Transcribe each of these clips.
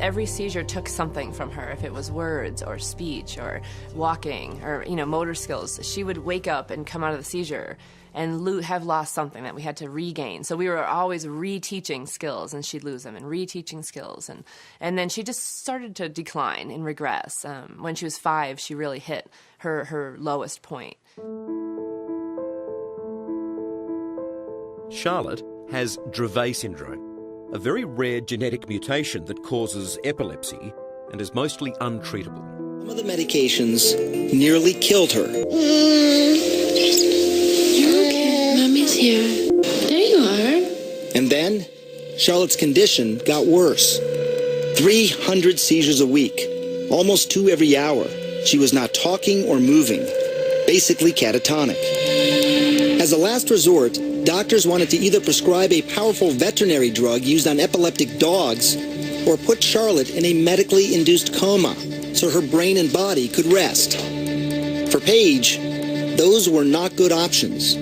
Every seizure took something from her, if it was words or speech or walking or, motor skills. She would wake up and come out of the seizure and have lost something that we had to regain. So we were always reteaching skills, and she'd lose them, and reteaching skills. And then she just started to decline and regress. When she was 5, she really hit her lowest point. Charlotte has Gervais syndrome, a very rare genetic mutation that causes epilepsy and is mostly untreatable. Some of the medications nearly killed her. You're okay. Mommy's here. There you are. And then, Charlotte's condition got worse. 300 seizures a week, almost 2 every hour. She was not talking or moving, basically catatonic. As a last resort, doctors wanted to either prescribe a powerful veterinary drug used on epileptic dogs or put Charlotte in a medically induced coma so her brain and body could rest. For Paige, those were not good options.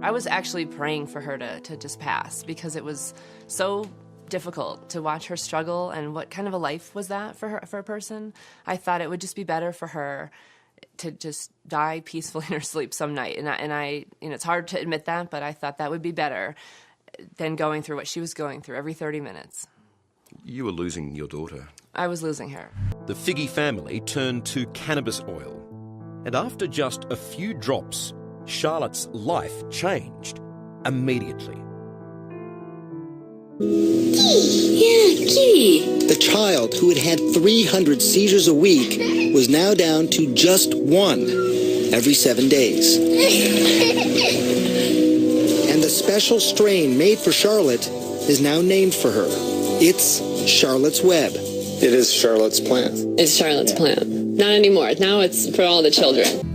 I was actually praying for her to just pass, because it was so difficult to watch her struggle, and what kind of a life was that for a person? I thought it would just be better for her to just die peacefully in her sleep some night. And I it's hard to admit that, but I thought that would be better than going through what she was going through every 30 minutes. You were losing your daughter. I was losing her. The Figgy family turned to cannabis oil. And after just a few drops, Charlotte's life changed immediately. Yeah, kitty. The child who had had 300 seizures a week was now down to just 1 every 7 days. And the special strain made for Charlotte is now named for her. It's Charlotte's Web. It is Charlotte's plant. It's Charlotte's plant. Not anymore. Now it's for all the children.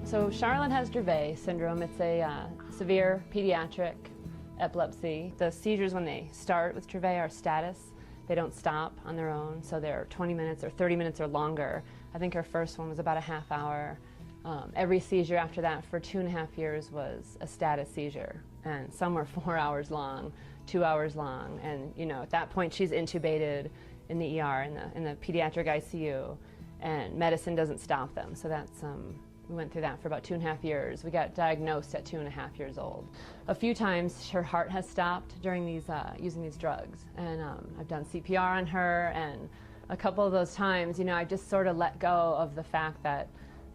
So Charlotte has Gervais syndrome. It's a severe pediatric epilepsy. The seizures, when they start with Gervais, are status. They don't stop on their own, so they're 20 minutes or 30 minutes or longer. I think her first one was about a half hour. Every seizure after that for 2.5 years was a status seizure, and some were 4 hours long, 2 hours long, and at that point she's intubated in the ER, in the pediatric ICU, and medicine doesn't stop them. So that's we went through that for about 2.5 years. We got diagnosed at 2.5 years old. A few times her heart has stopped during these using these drugs, and I've done CPR on her, and a couple of those times, I just sort of let go of the fact that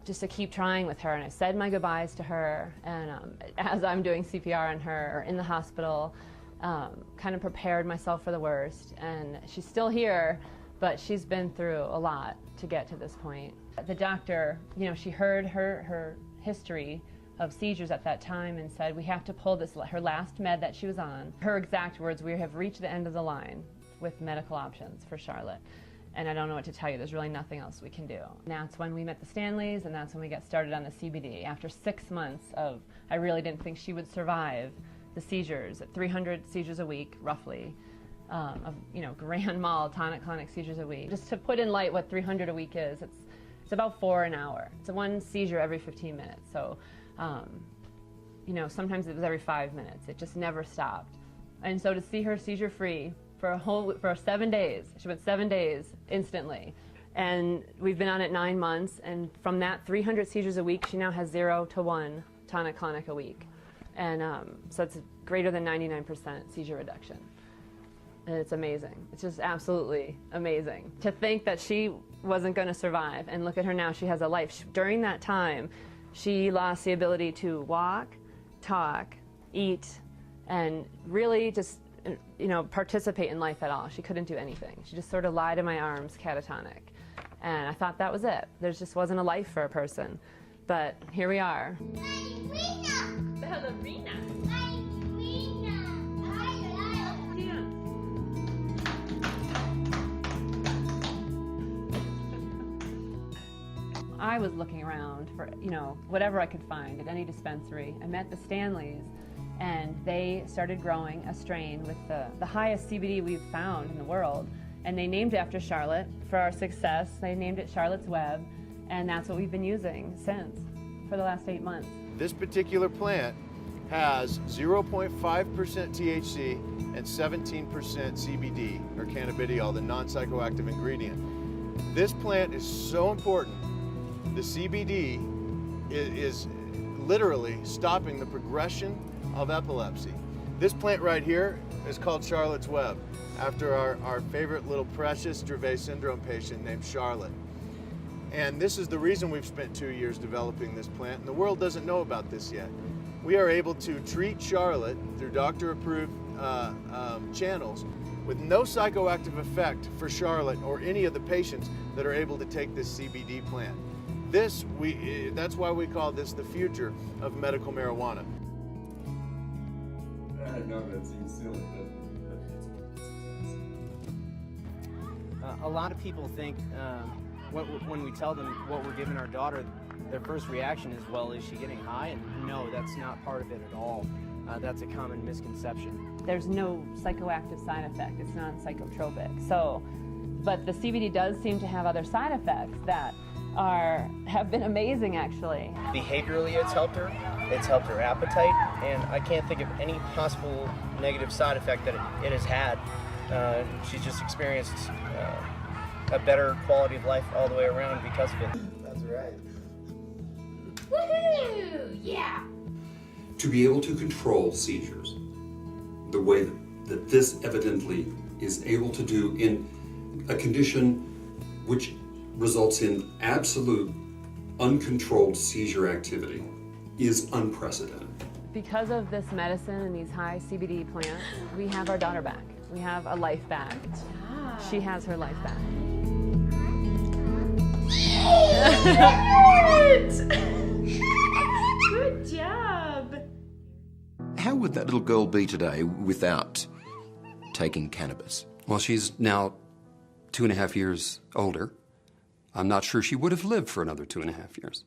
just to keep trying with her, and I said my goodbyes to her, and as I'm doing CPR on her or in the hospital, kind of prepared myself for the worst. And she's still here, but she's been through a lot to get to this point. The doctor, she heard her history of seizures at that time and said, we have to pull her last med that she was on. Her exact words, we have reached the end of the line with medical options for Charlotte. And I don't know what to tell you, there's really nothing else we can do. And that's when we met the Stanleys, and that's when we got started on the CBD. After 6 months of, I really didn't think she would survive the seizures, 300 seizures a week, roughly, of grand mal tonic-clonic seizures a week. Just to put in light what 300 a week is, it's about 4 an hour. It's one seizure every 15 minutes. So, sometimes it was every 5 minutes. It just never stopped. And so to see her seizure-free for 7 days. She went 7 days instantly. And we've been on it 9 months, and from that 300 seizures a week, she now has 0 to 1 tonic-clonic a week. And so it's greater than 99% seizure reduction. And it's amazing. It's just absolutely amazing. To think that she wasn't going to survive, and look at her now, she has a life. During that time, she lost the ability to walk, talk, eat, and really just participate in life at all. She couldn't do anything. She just sort of lied in my arms, catatonic. And I thought that was it. There just wasn't a life for a person. But here we are. Ballerina! Ballerina! I was looking around for, whatever I could find at any dispensary. I met the Stanleys, and they started growing a strain with the highest CBD we've found in the world. And they named it after Charlotte for our success. They named it Charlotte's Web, and that's what we've been using since, for the last 8 months. This particular plant has 0.5% THC and 17% CBD, or cannabidiol, the non-psychoactive ingredient. This plant is so important. The CBD is literally stopping the progression of epilepsy. This plant right here is called Charlotte's Web, after our favorite little precious Gervais syndrome patient named Charlotte. And this is the reason we've spent 2 years developing this plant, and the world doesn't know about this yet. We are able to treat Charlotte through doctor-approved channels with no psychoactive effect for Charlotte or any of the patients that are able to take this CBD plant. That's why we call this the future of medical marijuana. I know that seems silly, but a lot of people think when we tell them what we're giving our daughter, their first reaction is, well, is she getting high? And no, that's not part of it at all. That's a common misconception. There's no psychoactive side effect. It's non-psychotropic. So, but the CBD does seem to have other side effects that have been amazing, actually. Behaviorally, it's helped her appetite, and I can't think of any possible negative side effect that it has had. She's just experienced a better quality of life all the way around because of it. that's right. Woohoo! Yeah! To be able to control seizures the way that this evidently is able to do in a condition which results in absolute uncontrolled seizure activity is unprecedented. Because of this medicine and these high CBD plants, we have our daughter back. We have a life back. She has her life back. Good job! How would that little girl be today without taking cannabis? Well, she's now 2.5 years older. I'm not sure she would have lived for another 2.5 years.